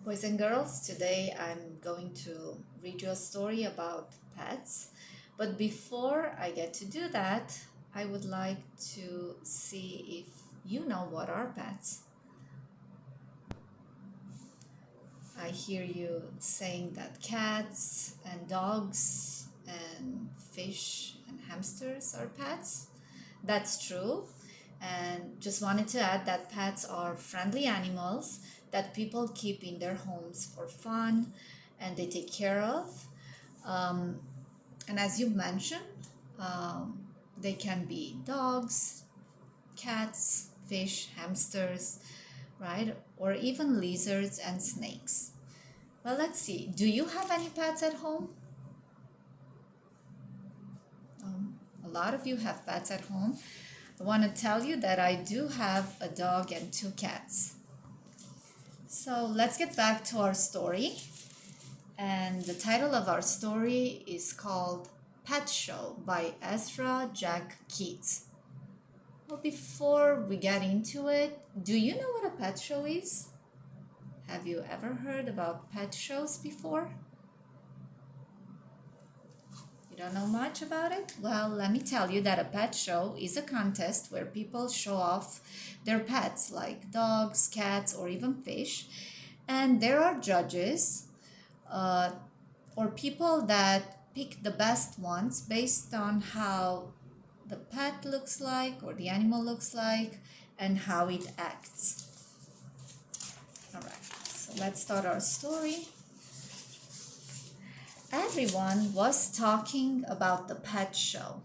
Boys and girls, today I'm going to read you a story about pets. But before I get to do that, I would like to see if you know what are pets. I hear you saying that cats and dogs and fish and hamsters are pets. That's true. And just wanted to add that pets are friendly animals that people keep in their homes for fun and they take care of. Um, and as you mentioned, um, they can be dogs, cats, fish, hamsters, right? Or even lizards and snakes. Well, let's see. Do you have any pets at home? A lot of you have pets at home. I want to tell you that I do have a dog and two cats. So let's get back to our story. And the title of our story is called Pet Show by Ezra Jack Keats. Well, before we get into it, do you know what a pet show is? Have you ever heard about pet shows before? You don't know much about it? Well, let me tell you that a pet show is a contest where people show off their pets like dogs, cats, or even fish. And there are judges uh, or people that pick the best ones based on how the pet looks like or the animal looks like and how it acts. All right, so let's start our story. Everyone was talking about the pet show.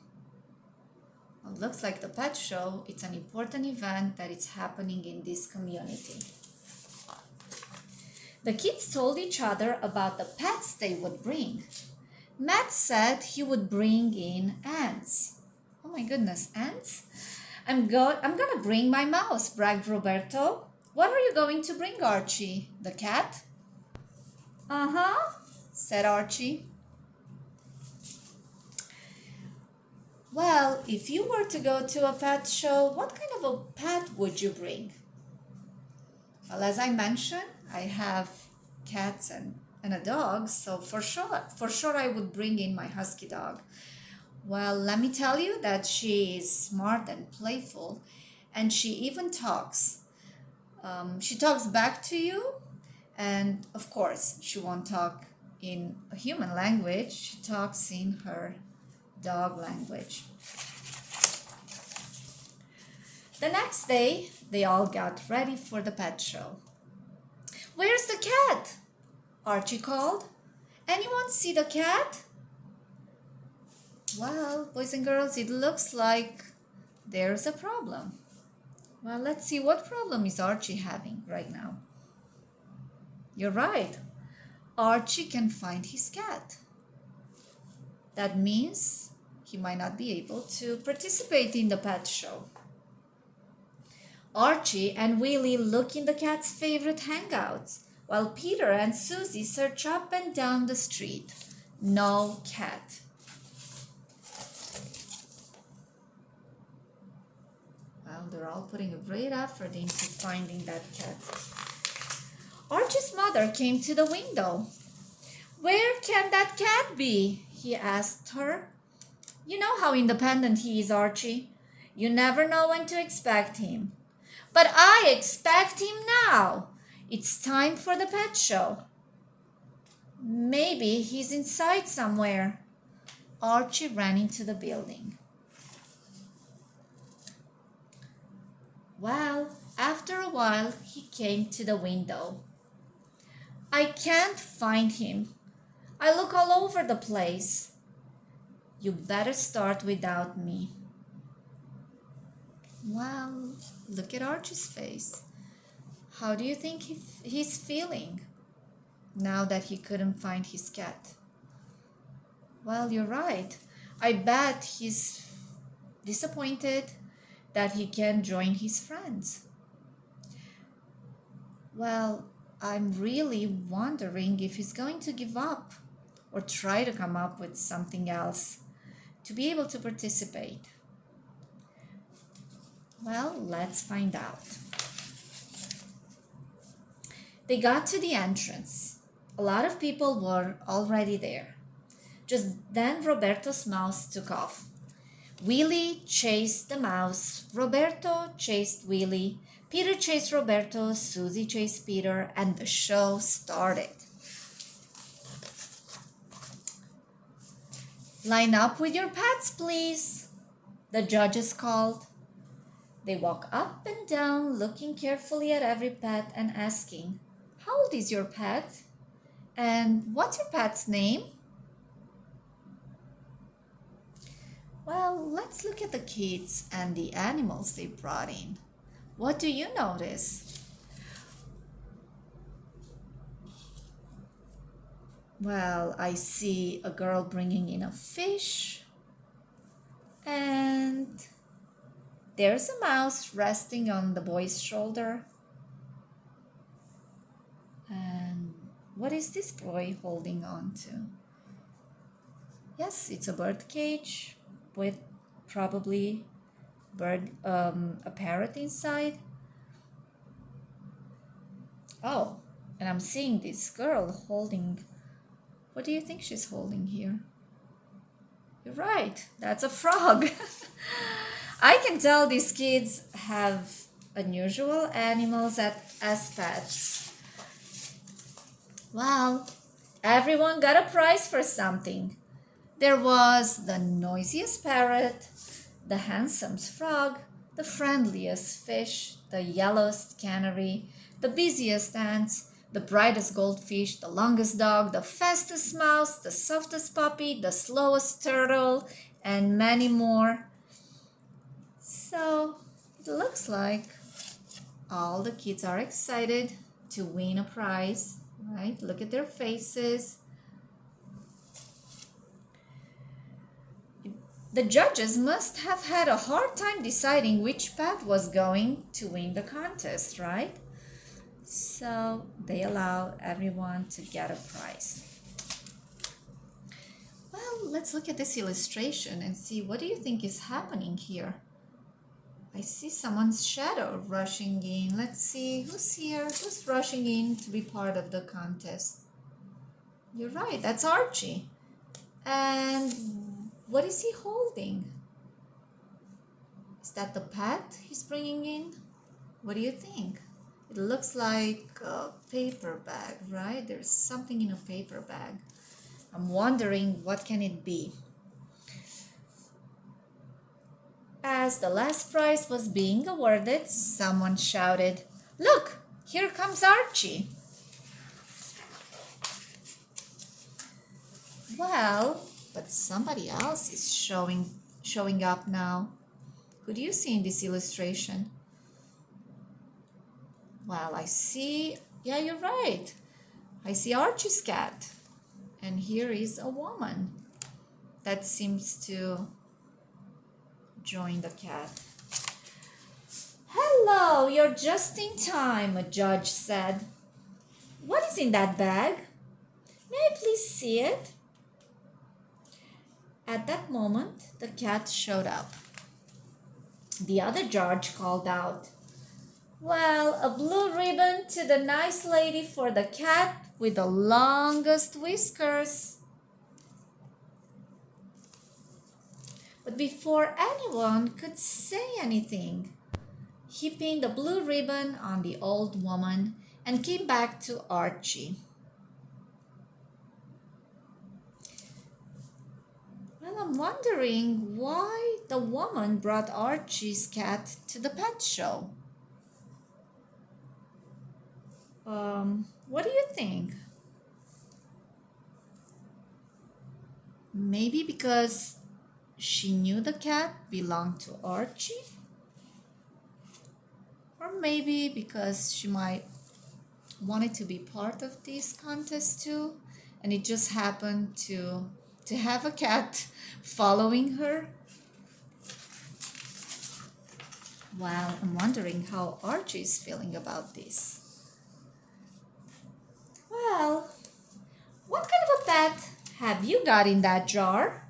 It looks like the pet show, it's an important event that is happening in this community. The kids told each other about the pets they would bring. Matt said he would bring in ants. Oh my goodness, ants? I'm gonna bring my mouse, bragged Roberto. What are you going to bring, Archie? The cat? Uh-huh, said Archie. Well, if you were to go to a pet show, what kind of a pet would you bring? Well, as I mentioned, I have cats and a dog, so for sure I would bring in my husky dog. Well, let me tell you that she is smart and playful, and she even talks. She talks back to you, and of course, she won't talk in a human language. She talks in her dog language. The next day, they all got ready for the pet show. Where's the cat? Archie called. Anyone see the cat? Well, boys and girls, it looks like there's a problem. Well, let's see what problem is Archie having right now. You're right. Archie can find his cat. That means he might not be able to participate in the pet show. Archie and Willie look in the cat's favorite hangouts, while Peter and Susie search up and down the street. No cat. Well, they're all putting a great effort into finding that cat. Archie's mother came to the window. Where can that cat be? He asked her. You know how independent he is, Archie. You never know when to expect him. But I expect him now. It's time for the pet show. Maybe he's inside somewhere. Archie ran into the building. Well, after a while, he came to the window. I can't find him. I look all over the place. You better start without me. Well, look at Archie's face. How do you think he's feeling now that he couldn't find his cat? Well, you're right. I bet he's disappointed that he can't join his friends. Well, I'm really wondering if he's going to give up or try to come up with something else to be able to participate. Well, let's find out. They got to the entrance. A lot of people were already there. Just then Roberto's mouse took off. Willie chased the mouse. Roberto chased Willie. Peter chased Roberto. Susie chased Peter. And the show started. Line up with your pets, please, the judges called. They walk up and down, looking carefully at every pet and asking, "How old is your pet? And what's your pet's name?" Well, let's look at the kids and the animals they brought in. What do you notice? Well, I see a girl bringing in a fish, and there's a mouse resting on the boy's shoulder. And what is this boy holding on to? Yes, it's a bird cage with probably a parrot inside. Oh, and I'm seeing this girl holding. What do you think she's holding here? You're right, that's a frog. I can tell these kids have unusual animals as pets. Well, everyone got a prize for something. There was the noisiest parrot, the handsomest frog, the friendliest fish, the yellowest canary, the busiest ants, the brightest goldfish, the longest dog, the fastest mouse, the softest puppy, the slowest turtle, and many more. So it looks like all the kids are excited to win a prize, right? Look at their faces. The judges must have had a hard time deciding which pet was going to win the contest, right? So they allowed everyone to get a prize. Well, let's look at this illustration and see, what do you think is happening here? I see someone's shadow rushing in. Let's see, who's here? Who's rushing in to be part of the contest? You're right, that's Archie. And what is he holding? Is that the pet he's bringing in? What do you think? It looks like a paper bag, right? There's something in a paper bag. I'm wondering, what can it be? As the last prize was being awarded, someone shouted, "Look, here comes Archie." Well, but somebody else is showing up now. Who do you see in this illustration? Well, I see, yeah, you're right. I see Archie's cat. And here is a woman that seems to join the cat. "Hello, you're just in time," a judge said. "What is in that bag? May I please see it?" At that moment, the cat showed up. The other judge called out, "Well, a blue ribbon to the nice lady for the cat with the longest whiskers." But before anyone could say anything, he pinned the blue ribbon on the old woman and came back to Archie. Well, I'm wondering why the woman brought Archie's cat to the pet show. What do you think? Maybe because she knew the cat belonged to Archie? Or maybe because she might wanted to be part of this contest too, and it just happened to have a cat following her. Wow, I'm wondering how Archie is feeling about this. Well, what kind of a pet have you got in that jar?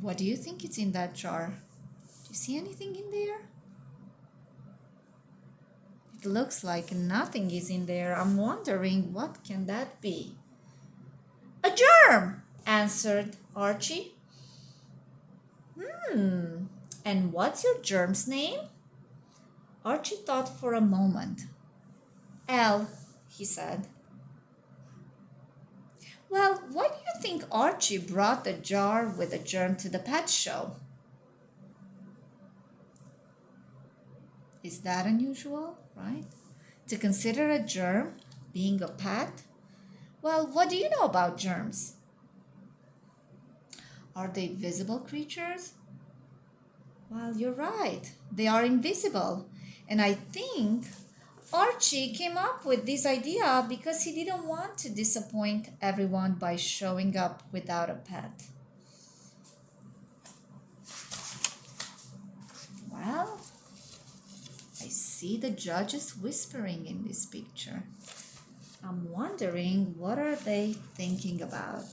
What do you think is in that jar? Do you see anything in there? It looks like nothing is in there. I'm wondering what can that be? A germ, answered Archie. And what's your germ's name? Archie thought for a moment. Elle, he said. Well, why do you think Archie brought the jar with the germ to the pet show? Is that unusual, right? To consider a germ being a pet? Well, what do you know about germs? Are they visible creatures? Well, you're right. They are invisible. And I think Archie came up with this idea because he didn't want to disappoint everyone by showing up without a pet. Well, I see the judges whispering in this picture. I'm wondering, what are they thinking about?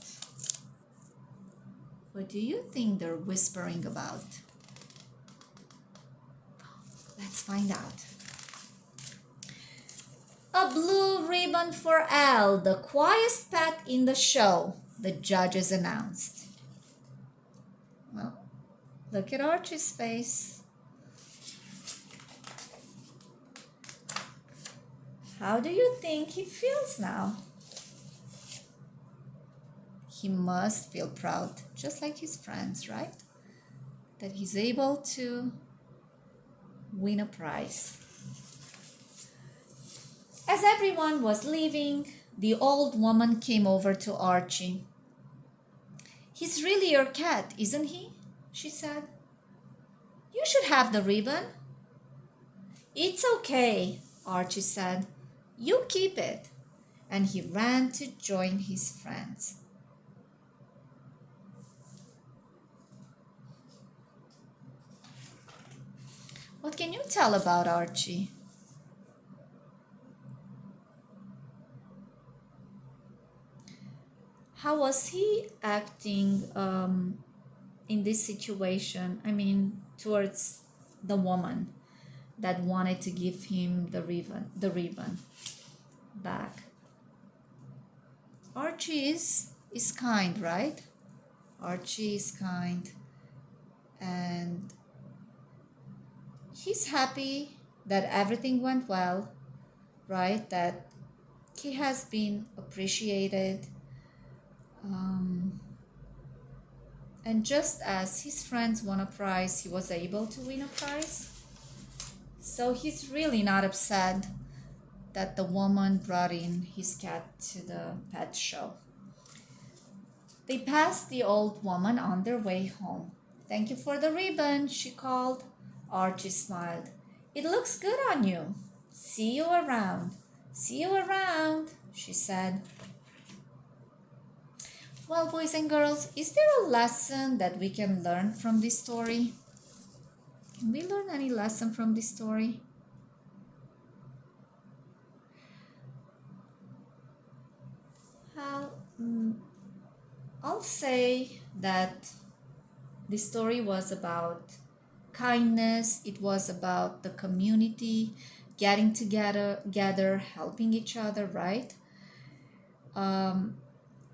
What do you think they're whispering about? Let's find out. A blue ribbon for Elle, the quietest pet in the show, the judges announced. Well, look at Archie's face. How do you think he feels now? He must feel proud, just like his friends, right? That he's able to win a prize. As everyone was leaving, the old woman came over to Archie. He's really your cat, isn't he? She said. You should have the ribbon. It's okay, Archie said. You keep it. And he ran to join his friends. What can you tell about Archie? How was he acting in this situation? I mean, towards the woman that wanted to give him the ribbon back. Archie is kind, right? Archie is kind, and he's happy that everything went well, right? That he has been appreciated. And just as his friends won a prize, he was able to win a prize. So he's really not upset that the woman brought in his cat to the pet show. They passed the old woman on their way home. Thank you for the ribbon, she called. Archie smiled. It looks good on you. See you around. See you around, she said. Well, boys and girls, is there a lesson that we can learn from this story? Can we learn any lesson from this story? Well, I'll say that the story was about kindness. It was about the community getting together, helping each other, right?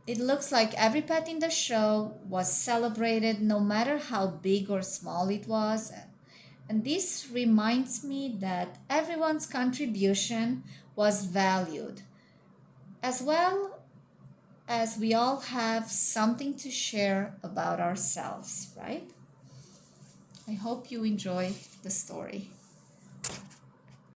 It looks like every pet in the show was celebrated, no matter how big or small it was. And this reminds me that everyone's contribution was valued, as well as we all have something to share about ourselves, right? I hope you enjoy the story.